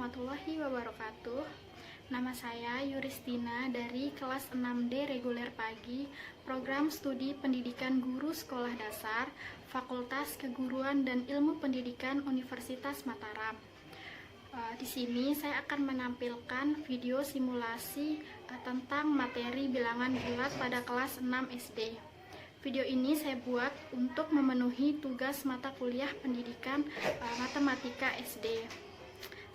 warahmatullahi wabarakatuh. Nama saya Yuristina dari kelas 6D reguler pagi, program studi pendidikan guru sekolah dasar, Fakultas Keguruan dan Ilmu Pendidikan Universitas Mataram. Di sini saya akan menampilkan video simulasi tentang materi bilangan bulat pada kelas 6 SD. Video ini saya buat untuk memenuhi tugas mata kuliah pendidikan matematika SD.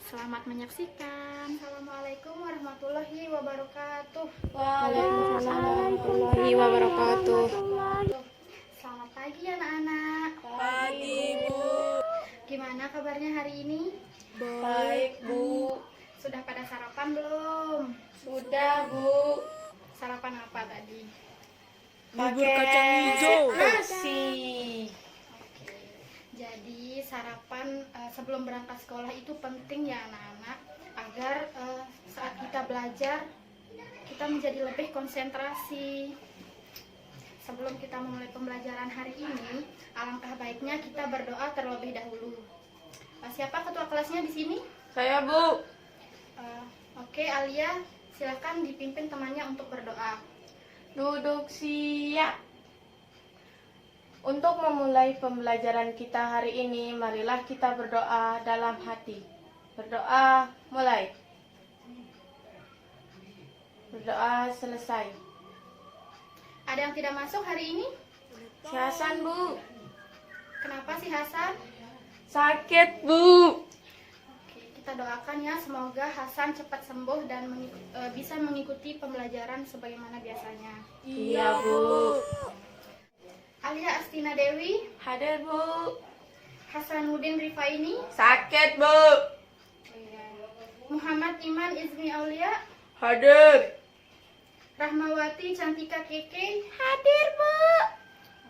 Selamat menyaksikan. Assalamualaikum warahmatullahi wabarakatuh. Waalaikumsalam warahmatullahi wabarakatuh. Selamat pagi anak-anak. Pagi, Bu. Gimana kabarnya hari ini? Baik, Bu. Sudah pada sarapan belum? Sudah, Bu. Sarapan apa tadi? Bubur kacang hijau. Nasi. Jadi sarapan sebelum berangkat sekolah itu penting ya anak-anak, agar saat kita belajar kita menjadi lebih konsentrasi. Sebelum kita memulai pembelajaran hari ini, alangkah baiknya kita berdoa terlebih dahulu. Siapa ketua kelasnya di sini? Saya, Bu. Oke, Alia, silakan dipimpin temannya untuk berdoa. Duduk siap. Untuk memulai pembelajaran kita hari ini, marilah kita berdoa dalam hati. Berdoa mulai. Berdoa selesai. Ada yang tidak masuk hari ini? Si Hasan, Bu. Kenapa si Hasan? Sakit, Bu. Oke, kita doakan ya, semoga Hasan cepat sembuh dan bisa mengikuti pembelajaran sebagaimana biasanya. Iya, Bu. Alia Astina Dewi, Hadir, Bu. Hasanuddin Rifaini, Sakit, Bu. Muhammad Iman Izmi Aulia, Hadir. Rahmawati Cantika Keke. Hadir, Bu.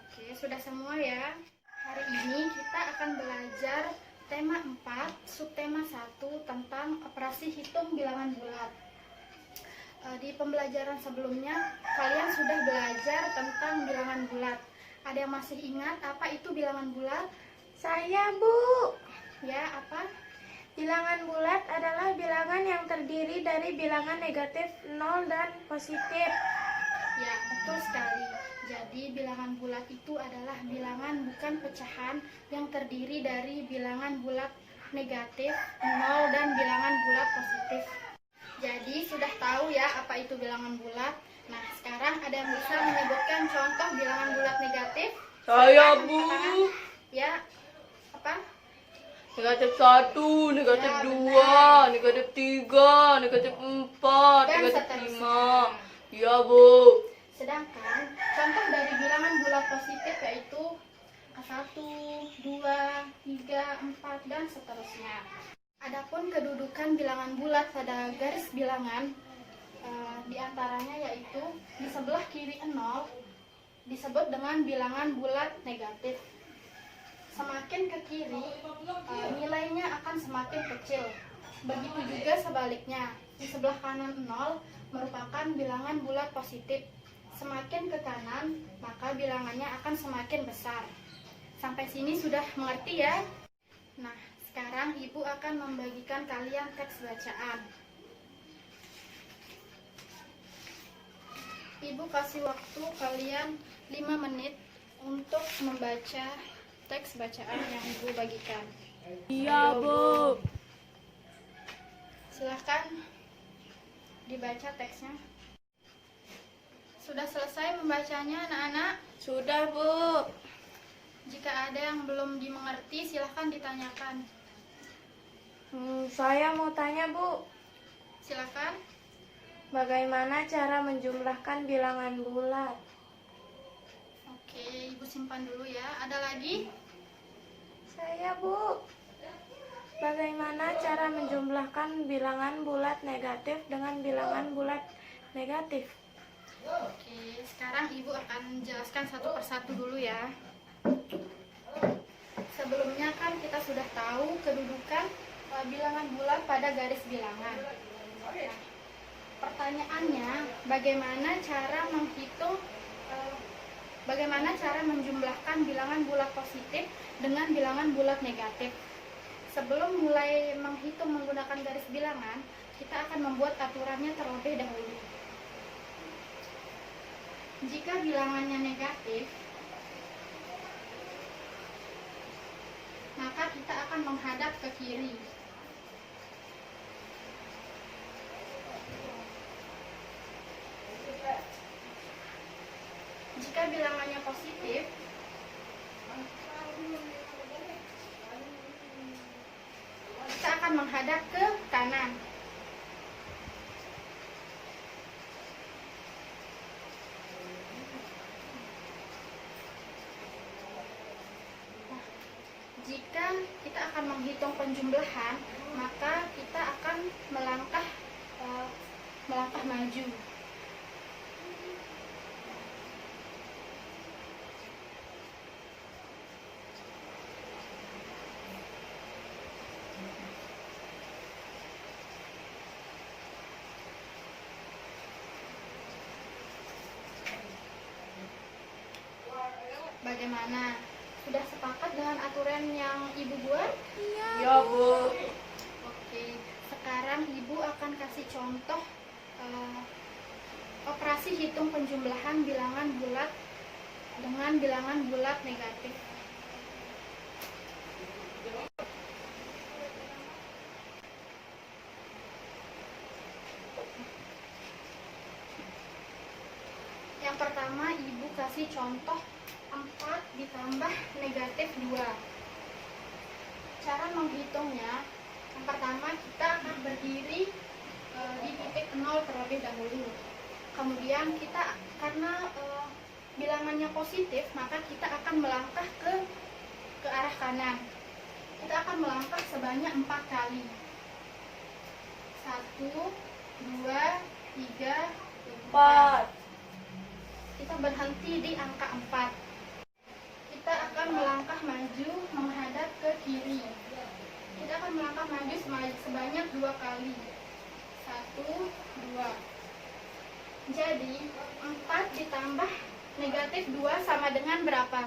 Oke, sudah semua ya. Hari ini kita akan belajar tema 4, subtema 1 tentang operasi hitung bilangan bulat. Di pembelajaran sebelumnya, kalian sudah belajar tentang bilangan bulat. Ada yang masih ingat apa itu bilangan bulat? Saya, Bu. Ya, apa? Bilangan bulat adalah bilangan yang terdiri dari bilangan negatif 0 dan positif. Ya, betul sekali. Jadi, bilangan bulat itu adalah bilangan bukan pecahan yang terdiri dari bilangan bulat negatif 0 dan bilangan bulat positif. Jadi, sudah tahu ya apa itu bilangan bulat? Nah, sekarang ada yang bisa menyebutkan contoh bilangan bulat negatif? Saya, Silakan, Bu. katakan. Ya, apa? Negatif 1, negatif Ya, 2, benar. negatif 3, negatif 4, Dan negatif seterusnya. 5. Iya, Bu. Sedangkan contoh dari bilangan bulat positif yaitu 1, 2, 3, 4, dan seterusnya. Adapun kedudukan bilangan bulat pada garis bilangan diantaranya yaitu di sebelah kiri 0 disebut dengan bilangan bulat negatif. Semakin ke kiri nilainya akan semakin kecil. Begitu juga sebaliknya, di sebelah kanan 0 merupakan bilangan bulat positif. Semakin ke kanan maka bilangannya akan semakin besar. Sampai sini sudah mengerti ya? Nah, sekarang Ibu akan membagikan kalian teks bacaan. Ibu kasih waktu kalian 5 menit untuk membaca teks bacaan yang Ibu bagikan. Iya, Bu. Silahkan dibaca teksnya. Sudah selesai membacanya anak-anak? Sudah, Bu. Jika ada yang belum dimengerti silahkan ditanyakan. Saya mau tanya, Bu. Silahkan. Bagaimana cara menjumlahkan bilangan bulat? Oke, Ibu simpan dulu ya. Ada lagi? Saya, Bu. Bagaimana cara menjumlahkan bilangan bulat negatif dengan bilangan bulat negatif? Oke, sekarang Ibu akan menjelaskan satu persatu dulu ya. Sebelumnya kan kita sudah tahu kedudukan bilangan bulat pada garis bilangan. Nah, pertanyaannya, bagaimana cara menjumlahkan bilangan bulat positif dengan bilangan bulat negatif? sebelum mulai menghitung menggunakan garis bilangan, kita akan membuat aturannya terlebih dahulu. Jika bilangannya negatif, maka kita akan menghadap ke kiri. Jika bilangannya positif, kita akan menghadap ke kanan. Jika kita akan menghitung penjumlahan, maka kita akan melangkah maju. Bagaimana? Sudah sepakat dengan aturan yang Ibu buat? Ya, Bu. Oke, sekarang Ibu akan kasih contoh operasi hitung penjumlahan bilangan bulat dengan bilangan bulat negatif. Yang pertama, Ibu kasih contoh 4 ditambah negatif 2. Cara menghitungnya, yang pertama kita akan berdiri di titik 0 terlebih dahulu. Kemudian kita, karena bilangannya positif, maka kita akan melangkah ke arah kanan. Kita akan melangkah sebanyak 4 kali. 1, 2, 3, 4. Kita berhenti di angka 4. Kita akan melangkah maju menghadap ke kiri. Kita akan melangkah maju sebanyak 2 kali. 1, 2. Jadi 4 ditambah negatif 2 sama dengan berapa?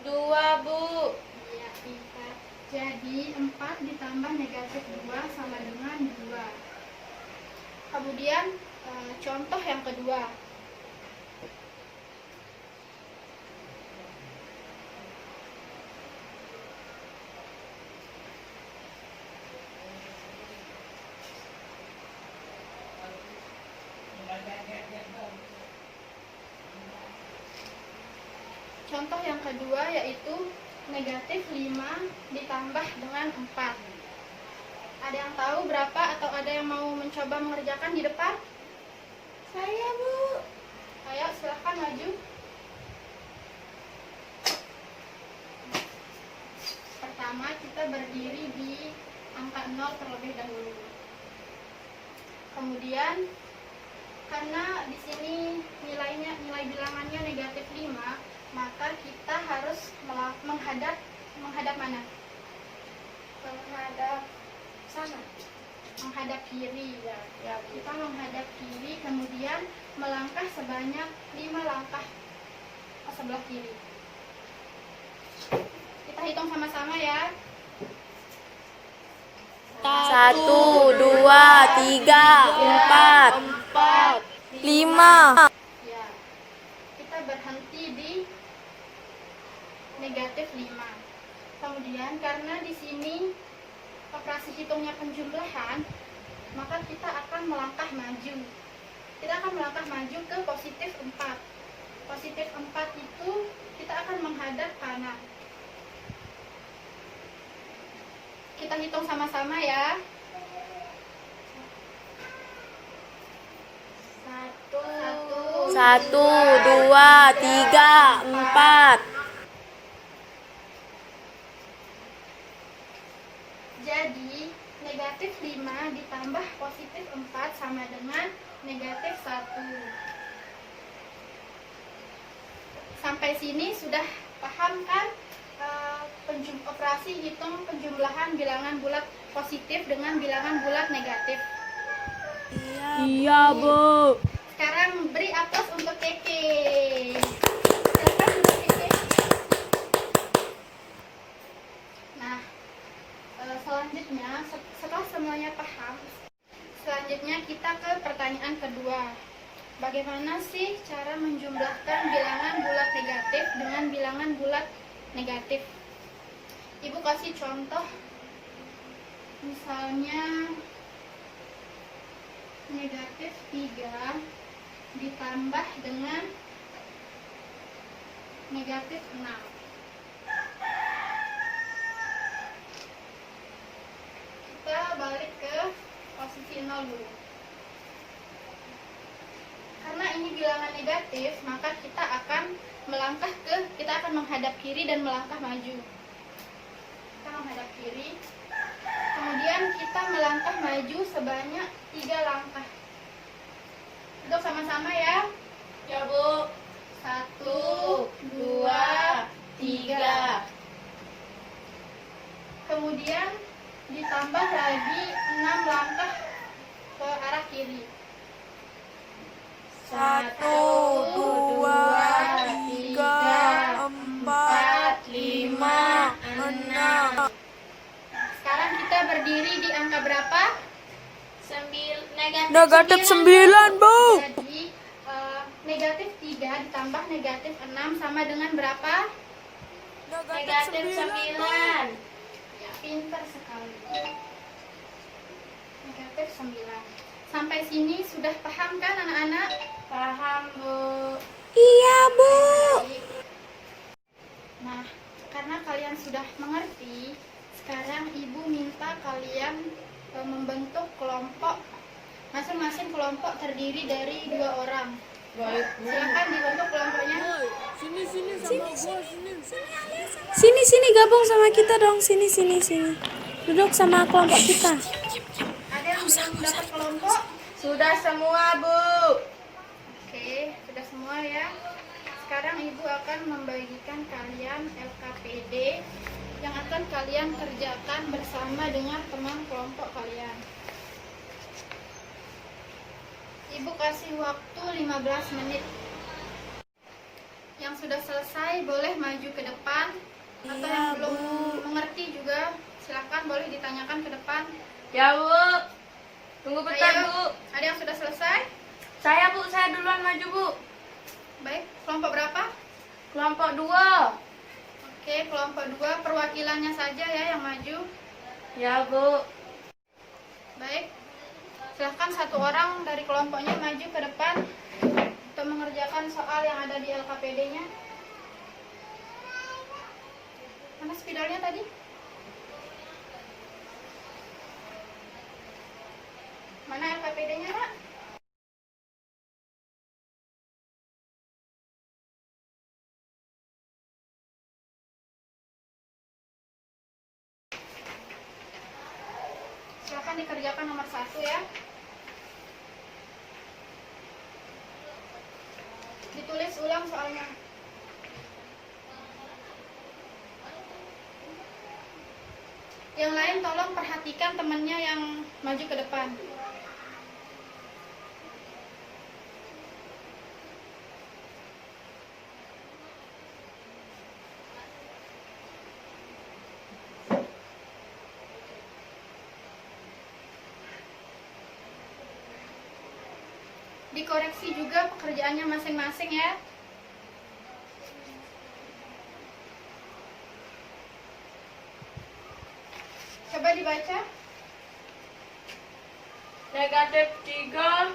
2, Bu. Iya, pintar. Jadi 4 ditambah negatif 2 sama dengan 2. Kemudian contoh yang kedua. Contoh yang kedua yaitu negatif 5 ditambah dengan 4. Ada yang tahu berapa atau ada yang mau mencoba mengerjakan di depan? Saya, Bu. Ayo silahkan maju. Pertama kita berdiri di angka 0 terlebih dahulu. Kemudian karena di sini nilai bilangannya negatif 5, maka kita harus menghadap mana? Menghadap sana. Menghadap kiri. Ya, Kita menghadap kiri, kemudian melangkah sebanyak 5 langkah ke sebelah kiri. Kita hitung sama-sama ya. 1, 2, 3, 4, 5. Ya. Kita berhenti di negatif 5. Kemudian karena di sini operasi hitungnya penjumlahan, maka kita akan melangkah maju. Kita akan melangkah maju ke positif 4. Positif 4 itu kita akan menghadap kanan. Kita hitung sama-sama ya. 1, 2, 3, 4. Jadi negatif 5 ditambah positif 4 sama dengan negatif 1. Sampai sini sudah paham kan operasi hitung penjumlahan bilangan bulat positif dengan bilangan bulat negatif? Iya, Bu. Sekarang beri aplaus untuk Keke. Silakan duduk, Keke. Nah, selanjutnya kita ke pertanyaan kedua. Bagaimana sih cara menjumlahkan bilangan bulat negatif dengan bilangan bulat negatif? Ibu kasih contoh. Misalnya negatif 3 ditambah dengan negatif 6. Kita balik ke posisi 0 dulu. Karena ini bilangan negatif, maka kita akan menghadap kiri dan melangkah maju. Kita menghadap kiri, kemudian kita melangkah maju sebanyak 3 langkah. Untuk sama-sama ya. Ya, Bu. 1, 2, 3. Kemudian ditambah lagi 6 langkah ke arah kiri. 1, 2, 3, 4, 5, 6. Sekarang kita berdiri di angka berapa? Negatif 9, Bu. Jadi negatif 3 ditambah negatif 6 sama dengan berapa? Negatif 9. Ya, pintar sekali. Negatif 9. Sampai sini sudah paham kan anak-anak? Paham, Bu. Iya, Bu. Nah, karena kalian sudah mengerti, sekarang ibu minta kalian membentuk kelompok. Masing-masing kelompok terdiri dari 2 orang. Baik, Bu. Silakan dibentuk kelompoknya. Sini gabung sama kita dong. Sini. Duduk sama kelompok kita. Ada yang belum dapat kelompok? Sudah semua, Bu. Oke, sudah semua ya. Sekarang ibu akan membagikan kalian LKPD yang akan kalian kerjakan bersama dengan teman kelompok kalian. Ibu kasih waktu 15 menit. Yang sudah selesai boleh maju ke depan, atau Iya, yang belum Bu. mengerti juga silakan boleh ditanyakan ke depan. Ya, Bu. Tunggu bentar, Ayo, Bu. ada yang sudah selesai? Saya, Bu. Saya duluan maju, Bu. Baik, kelompok berapa? Kelompok 2. Oke, kelompok 2 perwakilannya saja ya yang maju. Ya, Bu. Baik, silahkan 1 orang dari kelompoknya maju ke depan untuk mengerjakan soal yang ada di LKPD-nya. Mana spidolnya tadi? Mana LKPD-nya, Nak? Silahkan dikerjakan nomor 1 ya. Ditulis ulang soalnya. Yang lain tolong perhatikan temannya yang maju ke depan. Dikoreksi juga pekerjaannya masing-masing ya. Coba dibaca. Negatif 3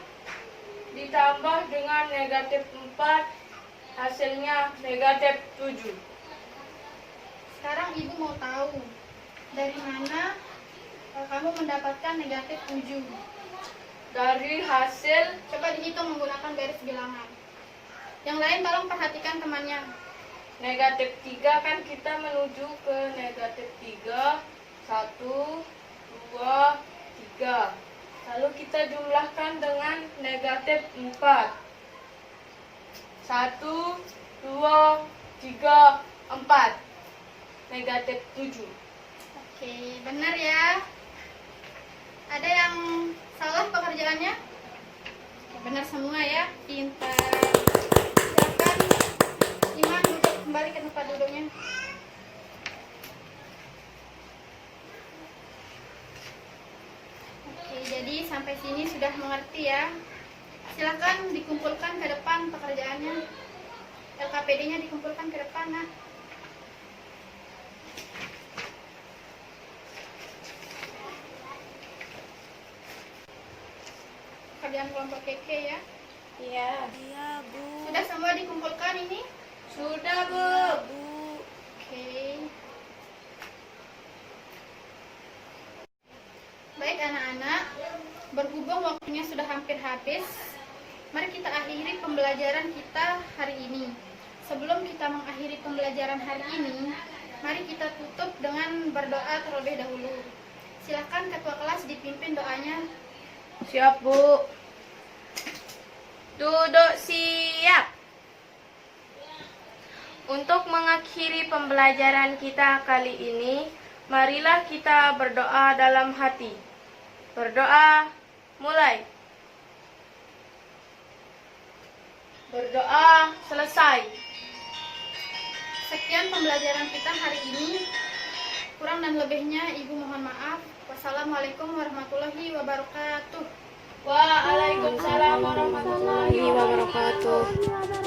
ditambah dengan negatif 4, hasilnya negatif 7. Sekarang ibu mau tahu dari mana kamu mendapatkan negatif 7. Dari hasil Coba dihitung menggunakan garis bilangan. Yang lain tolong perhatikan temannya. negatif 3 kan kita menuju ke negatif 3. 1, 2, 3. Lalu kita jumlahkan dengan negatif 4. 1, 2, 3, 4. Negatif 7. Oke, benar ya. Ada yang salah pekerjaannya? Oke, benar semua ya, pintar. Silakan Iman duduk kembali ke tempat duduknya. Oke, jadi sampai sini sudah mengerti ya. Silakan dikumpulkan ke depan pekerjaannya. LKPD-nya dikumpulkan ke depan, Nak. Pekerjaan kelompok keke ya. Iya. Iya, Bu. Sudah semua dikumpulkan ini? Sudah, Bu. Bu. Oke. Baik anak-anak, berhubung waktunya sudah hampir habis, mari kita akhiri pembelajaran kita hari ini. Sebelum kita mengakhiri pembelajaran hari ini, mari kita tutup dengan berdoa terlebih dahulu. Silakan ketua kelas dipimpin doanya. Siap, Bu. Duduk siap. Untuk mengakhiri pembelajaran kita kali ini, marilah kita berdoa dalam hati. Berdoa, mulai. Berdoa, selesai. Sekian pembelajaran kita hari ini. Kurang dan lebihnya Ibu mohon maaf. Wassalamualaikum warahmatullahi wabarakatuh. Waalaikumsalam warahmatullahi wabarakatuh.